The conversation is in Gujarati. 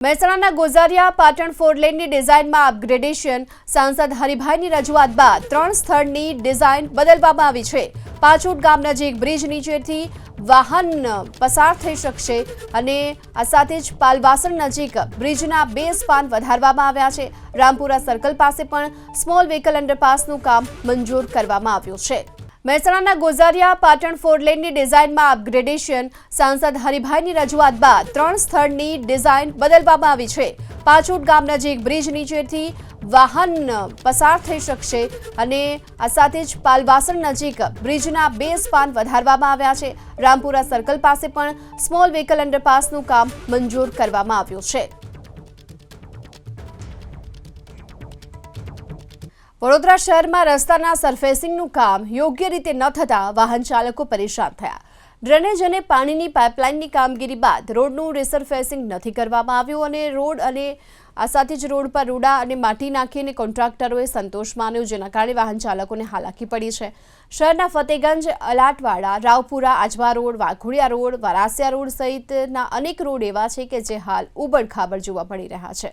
મહેસાણાના ગોઝારિયા પાટણ 4 લેનની ડિઝાઇનમાં અપગ્રેડેશન સાંસદ હરિભાઈની રજૂઆત બાદ 3 સ્થળની ડિઝાઇન બદલવામાં આવી છે। પાછોટ ગામ નજીક બ્રિજ નીચેથી વાહન પસાર થઈ શકશે અને આ સાથે જ પાલવાસણ નજીક બ્રિજના 2 સ્પાન વધારવામાં આવ્યા છે। રામપુરા સર્કલ પાસે પણ સ્મોલ વ્હીકલ અંડરપાસનું કામ મંજૂર કરવામાં આવ્યું છે। મહેસાણાના ગોઝારિયા પાટણ 4 લેનની ડિઝાઇનમાં અપગ્રેડેશન સાંસદ હરિભાઈની રજૂઆત બાદ 3 સ્થળની ડિઝાઇન બદલવામાં આવી છે। પાછોટ ગામ નજીક બ્રિજ નીચેથી વાહન પસાર થઈ શકશે અને આ સાથે જ પાલવાસણ નજીક બ્રિજના 2 સ્પાન વધારવામાં આવ્યા છે। રામપુરા સર્કલ પાસે પણ સ્મોલ વ્હીકલ અંડરપાસનું કામ મંજૂર કરવામાં આવ્યું છે। વડોદરા શહેરમાં રસ્તાના સરફેસિંગનું કામ યોગ્ય રીતે ન થતાં વાહન ચાલકો પરેશાન થયા। ડ્રેનેજ અને પાણીની પાઇપલાઇનની કામગીરી બાદ રોડનું રિસરફેસિંગ નથી કરવામાં આવ્યું અને રોડ અને આ સાથે જ રોડ પર રૂડા અને માટી નાખીને કોન્ટ્રાક્ટરોએ સંતોષ માન્યો, જેના કારણે વાહન ચાલકોને હાલાકી પડી છે। શહેરના ફતેગંજ, અલાટવાડા, Raopura, Ajwa road, Waghodia road, Warasia road સહિતના અનેક રોડ એવા છે કે જે હાલ ઉબડખાબડ જોવા મળી રહ્યા છે।